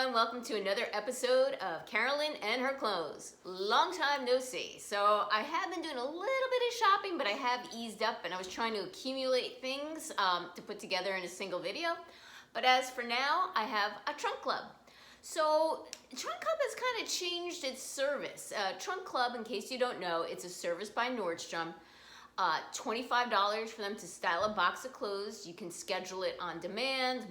everyone, welcome to another episode of Carolyn and Her Clothes. Long time no see. So I have been doing a little bit of shopping, but I have eased up and I was trying to accumulate things to put together in a single video. But as for now, I have a trunk club. So Trunk Club has kind of changed its service. Trunk Club, in case you don't know, it's a service by Nordstrom. $25 for them to style a box of clothes. You can schedule it on demand,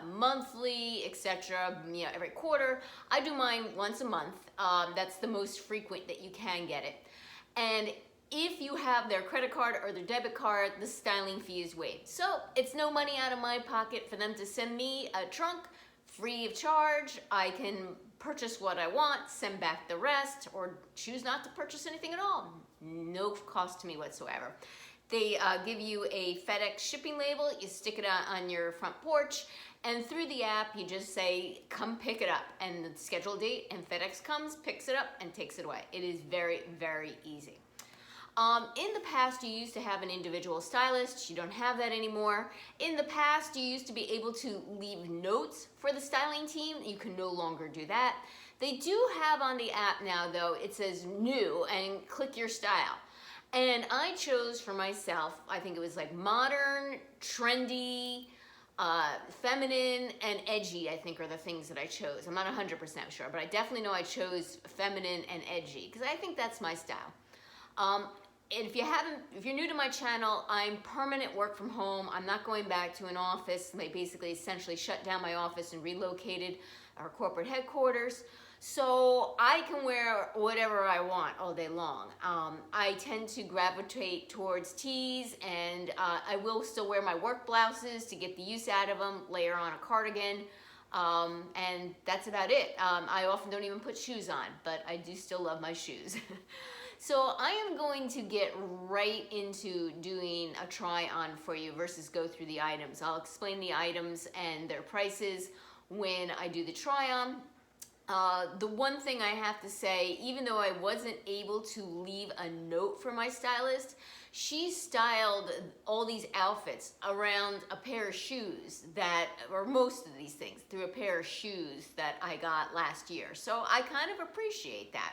monthly, etc. Every quarter. I do mine once a month. That's the most frequent that you can get it. And if you have their credit card or their debit card, the styling fee is waived. So it's no money out of my pocket for them to send me a trunk free of charge. I can purchase what I want, send back the rest, or choose not to purchase anything at all. No cost to me whatsoever. They give you a FedEx shipping label, you stick it on your front porch, and through the app you just say, come pick it up, and the scheduled date, and FedEx comes, picks it up, and takes it away. It is very, very easy. In the past, you used to have an individual stylist. You don't have that anymore. In the past, you used to be able to leave notes for the styling team. You can no longer do that. They do have on the app now, though, it says new and click your style. And I chose for myself, I think it was like modern, trendy, feminine, and edgy, I think are the things that I chose. I'm not 100% sure, but I definitely know I chose feminine and edgy because I think that's my style. If you're new to my channel, I'm permanent work from home. I'm not going back to an office. They basically essentially shut down my office and relocated our corporate headquarters. So I can wear whatever I want all day long. I tend to gravitate towards tees, and I will still wear my work blouses to get the use out of them, layer on a cardigan, and that's about it. I often don't even put shoes on, but I do still love my shoes. So I am going to get right into doing a try on for you versus go through the items. I'll explain the items and their prices when I do the try on. The one thing I have to say, even though I wasn't able to leave a note for my stylist, she styled all these outfits around a pair of shoes that, or most of these things, through a pair of shoes that I got last year. So I kind of appreciate that.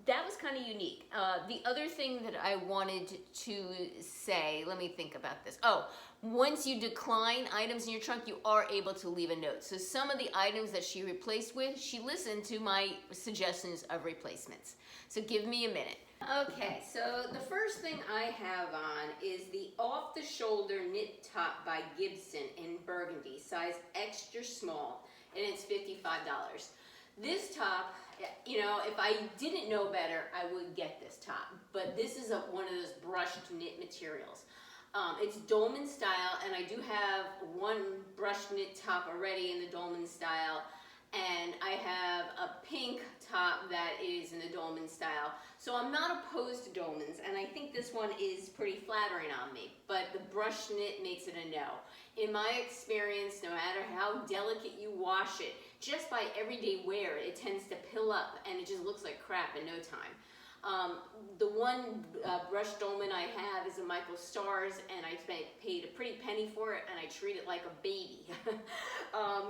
That was kind of unique. The other thing that I wanted to say, let me think about this. Oh, once you decline items in your trunk, you are able to leave a note. So some of the items that she replaced with, she listened to my suggestions of replacements. So give me a minute. Okay, so the first thing I have on is the off-the-shoulder knit top by Gibson in burgundy, size extra small, and it's $55. This top, you know, if I didn't know better, I would get this top. But this is one of those brushed knit materials. It's dolman style, and I do have one brushed knit top already in the dolman style, and I have a pink top that is in the dolman style. So I'm not opposed to dolmans, and I think this one is pretty flattering on me, but the brushed knit makes it a no. In my experience, no matter how delicate you wash it, just by everyday wear, it tends to pill up and it just looks like crap in no time. The one brushed dolman I have is a Michael Stars, and I paid a pretty penny for it, and I treat it like a baby.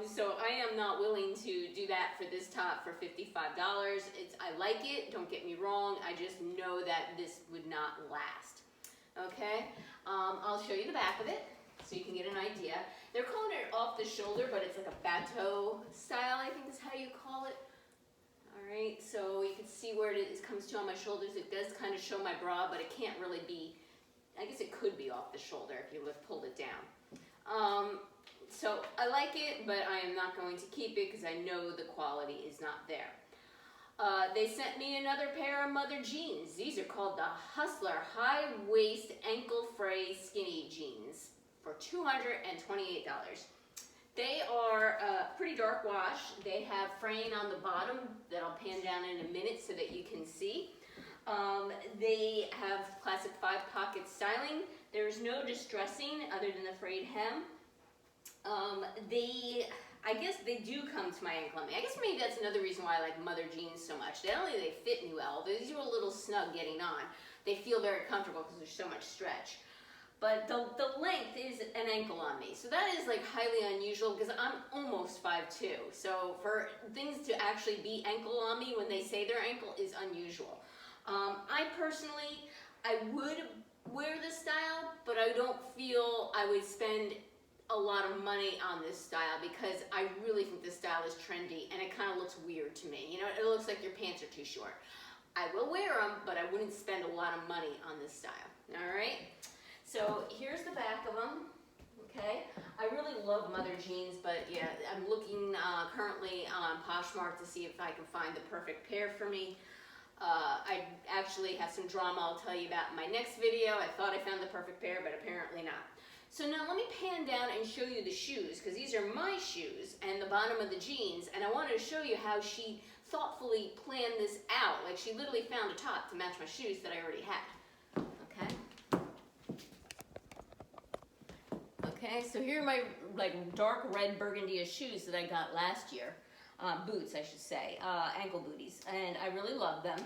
So I am not willing to do that for this top for $55. I like it, don't get me wrong, I just know that this would not last. Okay, I'll show you the back of it so you can get an idea. They're calling it off the shoulder, but it's like a bateau style, I think is how you call it. Alright, so you can see where it comes to on my shoulders. It does kind of show my bra, but it can't really be, I guess it could be off the shoulder if you would have pulled it down. So I like it, but I am not going to keep it because I know the quality is not there. They sent me another pair of mother jeans. These are called the Hustler High Waist Ankle Fray Skinny Jeans for $228. They are pretty dark wash. They have fraying on the bottom that I'll pan down in a minute so that you can see. They have classic 5-pocket styling. There's no distressing other than the frayed hem. I guess they do come to my ankle. I guess maybe that's another reason why I like mother jeans so much. Not only do they fit me well, these are a little snug getting on. They feel very comfortable because there's so much stretch. but the length is an ankle on me. So that is like highly unusual because I'm almost 5'2". So for things to actually be ankle on me when they say they're ankle is unusual. I personally, I would wear this style, but I don't feel I would spend a lot of money on this style because I really think this style is trendy and it kind of looks weird to me. You know, it looks like your pants are too short. I will wear them, but I wouldn't spend a lot of money on this style. All right. So here's the back of them. Okay. I really love mother jeans, but yeah, I'm looking currently on Poshmark to see if I can find the perfect pair for me. I actually have some drama I'll tell you about in my next video. I thought I found the perfect pair, but apparently not. So now let me pan down and show you the shoes, because these are my shoes and the bottom of the jeans, and I wanted to show you how she thoughtfully planned this out. Like she literally found a top to match my shoes that I already had. Okay, so here are my like dark red burgundy shoes that I got last year. Boots, I should say, ankle booties, and I really love them.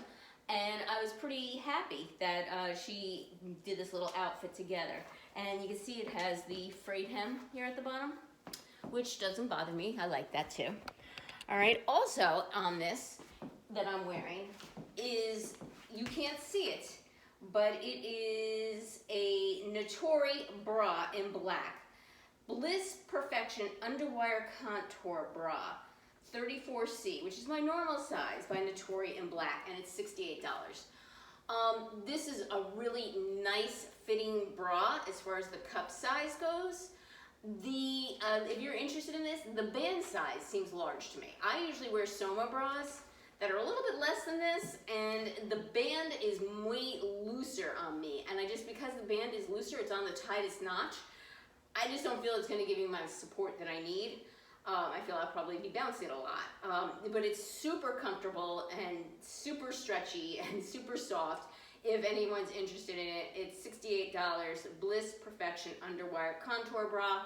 And I was pretty happy that she did this little outfit together. And you can see it has the frayed hem here at the bottom, which doesn't bother me. I like that too. All right, also on this that I'm wearing is, you can't see it, but it is a Natori bra in black. Bliss Perfection Underwire Contour Bra, 34C, which is my normal size by Natori in black, and it's $68. This is a really nice fitting bra as far as the cup size goes. If you're interested in this, the band size seems large to me. I usually wear Soma bras that are a little bit less than this, and the band is way looser on me. And because the band is looser, it's on the tightest notch. I just don't feel it's going to give me my support that I need. I feel I'll probably be bouncing it a lot. But it's super comfortable and super stretchy and super soft. If anyone's interested in it, it's $68, Bliss Perfection Underwire Contour Bra.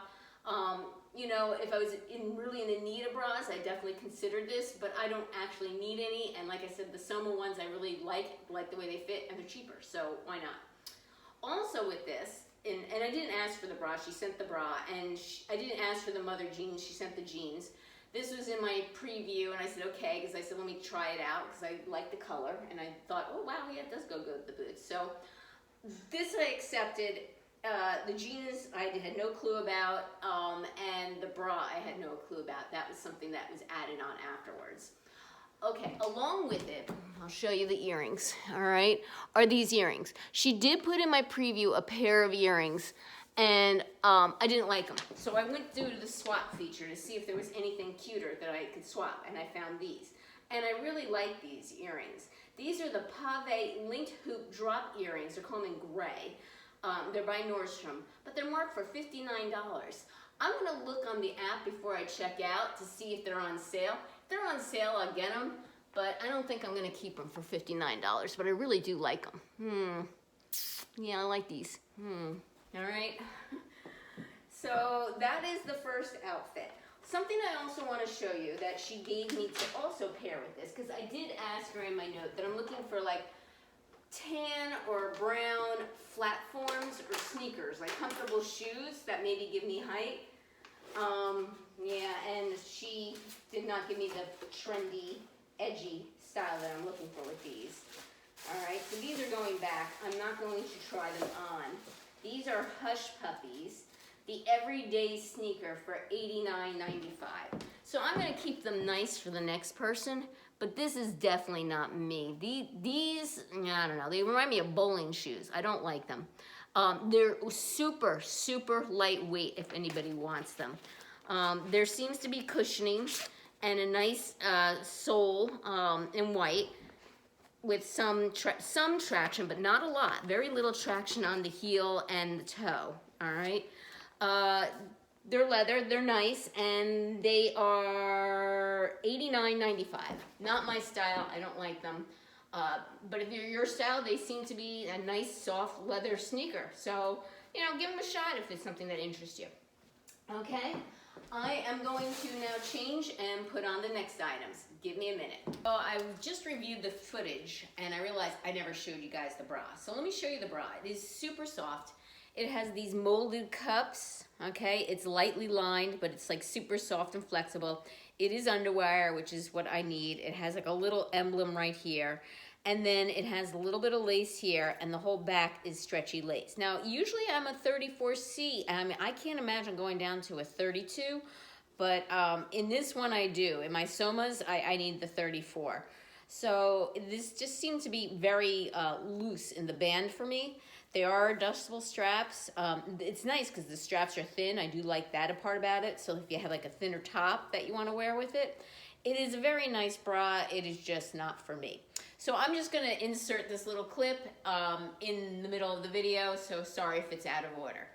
You know, if I was really in the need of bras, I definitely considered this, but I don't actually need any. And like I said, the Soma ones I really like the way they fit, and they're cheaper, so why not? Also with this, and I didn't ask for the bra, she sent the bra, and I didn't ask for the mother jeans, she sent the jeans. This was in my preview, and I said, okay, because I said, let me try it out, because I like the color, and I thought, oh wow, yeah, it does go good with the boots. So this I accepted. The jeans I had no clue about, and the bra I had no clue about. That was something that was added on afterwards. Okay, along with it, I'll show you the earrings, all right, are these earrings. She did put in my preview a pair of earrings, and I didn't like them. So I went through the swap feature to see if there was anything cuter that I could swap, and I found these. And I really like these earrings. These are the Pavé linked hoop drop earrings. They're called in gray. They're by Nordstrom, but they're marked for $59. I'm gonna look on the app before I check out to see if they're on sale. If they're on sale, I'll get them, but I don't think I'm gonna keep them for $59, but I really do like them. Yeah, I like these. All right. So that is the first outfit. Something I also want to show you that she gave me to also pair with this, because I did ask her in my note that I'm looking for like tan or brown platforms or sneakers, like comfortable shoes that maybe give me height. Yeah, and she did not give me the trendy, edgy style that I'm looking for with these. All right, so these are going back. I'm not going to try them on. These are Hush Puppies, the everyday sneaker for $89.95. So I'm going to keep them nice for the next person, but this is definitely not me. These, I don't know, they remind me of bowling shoes. I don't like them. They're super, super lightweight if anybody wants them. There seems to be cushioning and a nice sole in white with some traction, but not a lot. Very little traction on the heel and the toe, all right? They're leather, they're nice, and they are $89.95. Not my style, I don't like them. But if they're your style, they seem to be a nice, soft leather sneaker. So, you know, give them a shot if it's something that interests you. Okay, I am going to now change and put on the next items. Give me a minute. So I just reviewed the footage, and I realized I never showed you guys the bra. So let me show you the bra. It is super soft. It has these molded cups, okay? It's lightly lined, but it's like super soft and flexible. It is Underwire, which is what I need. It has like a little emblem right here. And then it has a little bit of lace here, and the whole back is stretchy lace. Now, usually I'm a 34C. I mean, I can't imagine going down to a 32, but in this one I do. In my Somas, I need the 34. So this just seemed to be very loose in the band for me. They are adjustable straps. It's nice because the straps are thin. I do like that a part about it. So if you have like a thinner top that you want to wear with it, it is a very nice bra. It is just not for me. So I'm just going to insert this little clip in the middle of the video. So sorry if it's out of order.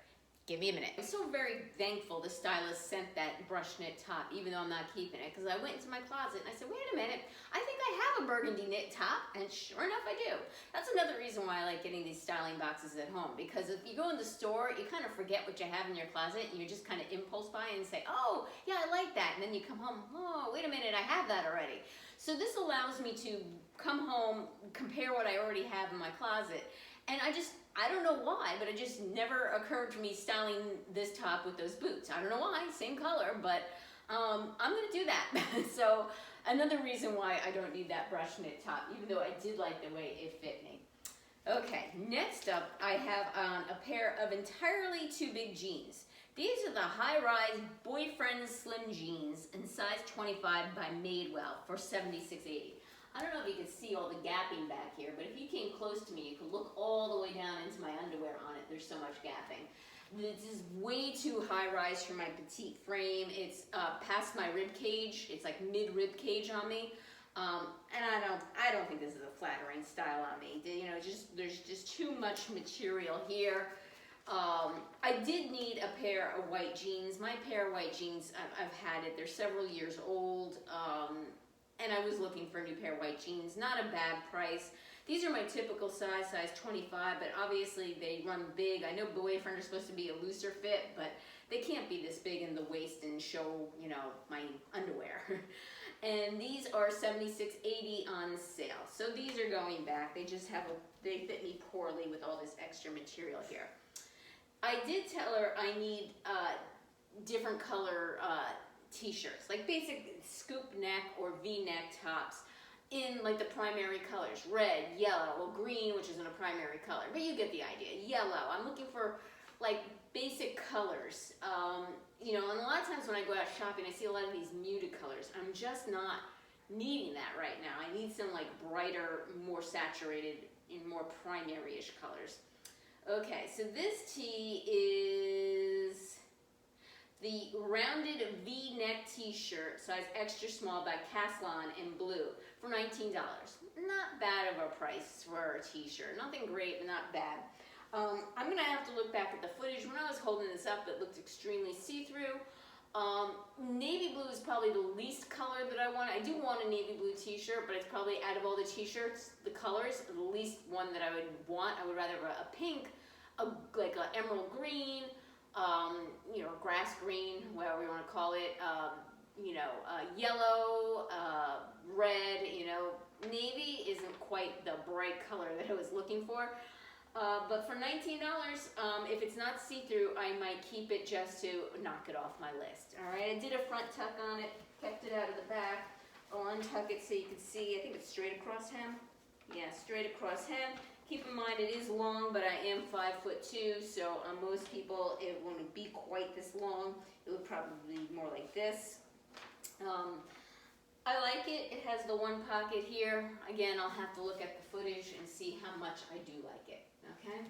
Give me a minute. I'm so very thankful the stylist sent that brush knit top, even though I'm not keeping it, because I went into my closet and I said, wait a minute, I think I have a burgundy knit top, and sure enough I do. That's another reason why I like getting these styling boxes at home, because if you go in the store, you kind of forget what you have in your closet, and you just kind of impulse buy and say, oh, yeah, I like that, and then you come home, oh, wait a minute, I have that already. So this allows me to come home, compare what I already have in my closet, and I don't know why, but it just never occurred to me styling this top with those boots. I don't know why, same color, but I'm gonna do that. So another reason why I don't need that brush knit top, even though I did like the way it fit me. Okay, next up I have on a pair of entirely too big jeans. These are the high-rise boyfriend slim jeans in size 25 by Madewell for $76.80. I don't know if you can see all the gapping back here, but if you came close to me, you could look all the way down into my underwear on it. There's so much gapping. This is way too high rise for my petite frame. It's past my rib cage. It's like mid rib cage on me. And I don't think this is a flattering style on me. You know, there's just too much material here. I did need a pair of white jeans. My pair of white jeans, I've had it. They're several years old. And I was looking for a new pair of white jeans. Not a bad price. These are my typical size 25, but obviously they run big. I know boyfriend are supposed to be a looser fit, but they can't be this big in the waist and show, you know, my underwear. And these are $76.80 on sale. So these are going back. They just they fit me poorly with all this extra material here. I did tell her I need different color T-shirts, like basic scoop neck or V-neck tops in like the primary colors, red, yellow, well green, which isn't a primary color, but you get the idea, yellow. I'm looking for like basic colors, you know, and a lot of times when I go out shopping, I see a lot of these muted colors. I'm just not needing that right now. I need some like brighter, more saturated, in more primary-ish colors. Okay, so this tee is the rounded V-neck T-shirt, size extra small by Caslon in blue for $19. Not bad of a price for a T-shirt. Nothing great, but not bad. I'm gonna have to look back at the footage. When I was holding this up, it looked extremely see-through. Navy blue is probably the least color that I want. I do want a navy blue T-shirt, but it's probably out of all the T-shirts, the colors, the least one that I would want. I would rather have a pink, like an emerald green, you know, grass green, whatever you want to call it, you know, yellow, red, you know. Navy isn't quite the bright color that I was looking for. But for $19, if it's not see-through, I might keep it just to knock it off my list. All right, I did a front tuck on it, kept it out of the back. I'll untuck it so you can see. I think it's straight across hem. Yeah, straight across hem. Keep in mind it is long, but I am 5'2", so on most people it wouldn't be quite this long. It would probably be more like this. I like it. It has the one pocket here. Again, I'll have to look at the footage and see how much I do like it. Okay,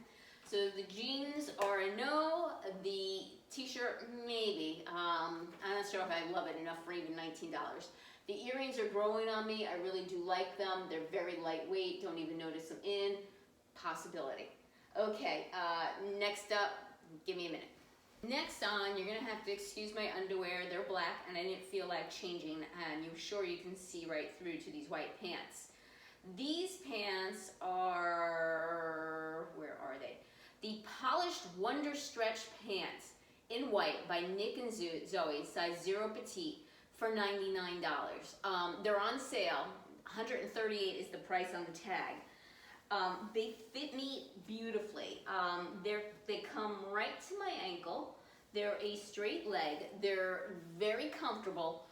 so the jeans are a no. The T-shirt, maybe. I'm not sure if I love it enough for even $19. The earrings are growing on me. I really do like them. They're very lightweight. Don't even notice them in. Possibility. Okay, next up, give me a minute. Next on, you're gonna have to excuse my underwear. They're black and I didn't feel like changing, and you're sure you can see right through to these white pants. These pants are, where are they? The Polished Wonder Stretch Pants in white by Nick and Zoe, size 0 petite for $99. They're on sale. $138 is the price on the tag. They fit me beautifully. They come right to my ankle. They're a straight leg. They're very comfortable.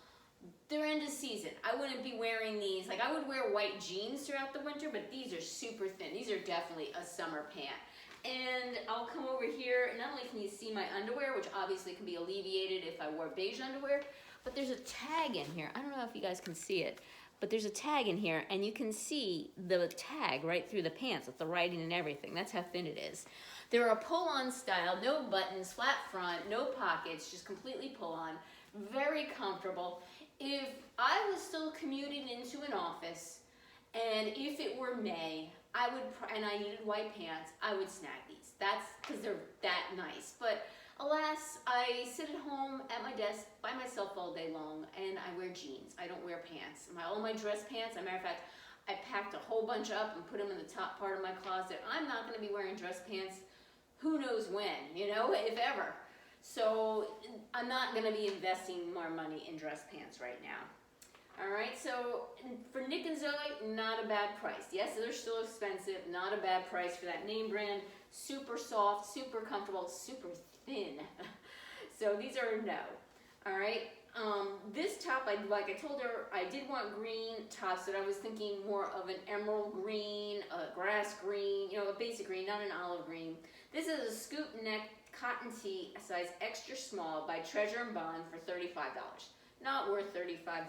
They're end of season. I wouldn't be wearing these. Like, I would wear white jeans throughout the winter, but these are super thin. These are definitely a summer pant. And I'll come over here, and not only can you see my underwear, which obviously can be alleviated if I wore beige underwear, but there's a tag in here. I don't know if you guys can see it, but there's a tag in here, and you can see the tag right through the pants with the writing and everything. That's how thin it is. They're a pull-on style, no buttons, flat front, no pockets, just completely pull-on, very comfortable. If I was still commuting into an office, and if it were May, and I needed white pants, I would snag these. That's because they're that nice. But alas, I sit at home at my desk by myself all day long, and I wear jeans. I don't wear pants. All my dress pants, as a matter of fact, I packed a whole bunch up and put them in the top part of my closet. I'm not going to be wearing dress pants who knows when, you know, if ever. So I'm not going to be investing more money in dress pants right now. All right, so for Nick and Zoe, not a bad price. Yes, they're still expensive, not a bad price for that name brand. Super soft, super comfortable, super thin. So these are a no. All right, this top, like I told her, I did want green tops, but I was thinking more of an emerald green, a grass green, you know, a basic green, not an olive green. This is a scoop neck cotton tee, size extra small by Treasure and Bond for $35. Not worth $35.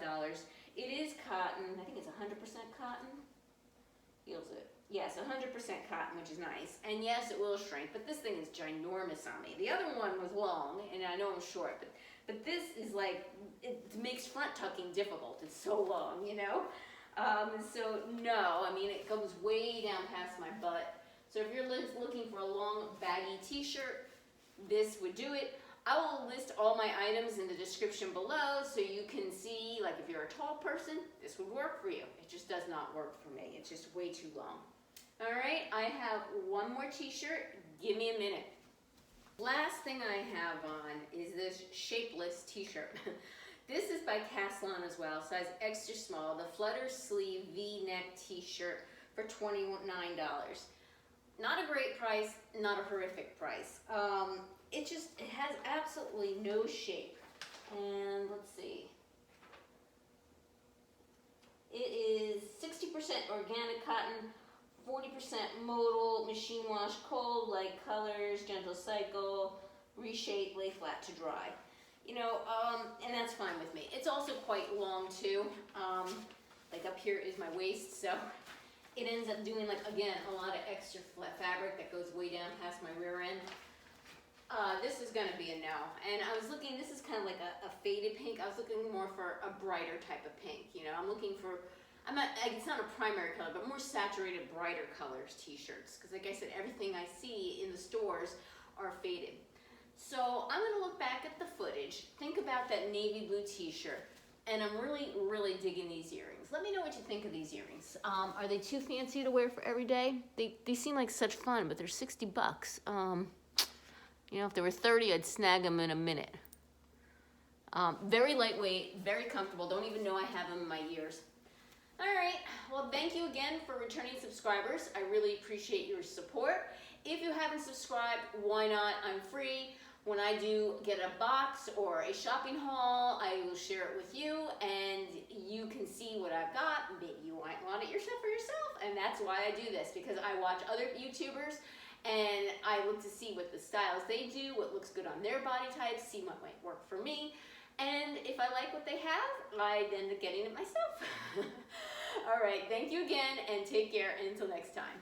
It is cotton. I think it's 100% cotton. Feels it. Yes, 100% cotton, which is nice. And yes, it will shrink, but this thing is ginormous on me. The other one was long, and I know I'm short, but this is like, it makes front tucking difficult. It's so long, you know? So no, I mean, it goes way down past my butt. So if you're looking for a long baggy t-shirt, this would do it. I will list all my items in the description below so you can see, like if you're a tall person, this would work for you. It just does not work for me. It's just way too long. All right, I have one more t-shirt. Give me a minute. Last thing I have on is this Shapeless T-Shirt. This is by Caslon as well, size extra small, the Flutter sleeve V-neck t-shirt for $29. Not a great price, not a horrific price. It has absolutely no shape. And let's see. It is 60% organic cotton, 40% modal, machine wash, cold, light colors, gentle cycle, reshape, lay flat to dry. You know, and that's fine with me. It's also quite long too. Like up here is my waist, so it ends up doing, like, again, a lot of extra fabric that goes way down past my rear end. This is gonna be a no. And I was looking, this is kind of like a faded pink. I was looking more for a brighter type of pink. You know, I'm looking for, it's not a primary color, but more saturated, brighter colors t-shirts. Because like I said, everything I see in the stores are faded. So I'm gonna look back at the footage, think about that navy blue t-shirt, and I'm really, really digging these earrings. Let me know what you think of these earrings. Are they too fancy to wear for every day? They seem like such fun, but they're 60 bucks. You know, if they were 30, I'd snag them in a minute. Very lightweight, very comfortable. Don't even know I have them in my ears. All right, well, thank you again for returning subscribers. I really appreciate your support. If you haven't subscribed, why not? I'm free. When I do get a box or a shopping haul, I will share it with you, and you can see what I've got. Maybe you might want it yourself for yourself, and that's why I do this, because I watch other YouTubers, and I look to see what the styles they do, what looks good on their body types, see what might work for me, and if I like what they have, I end up getting it myself. All right, thank you again, and take care until next time.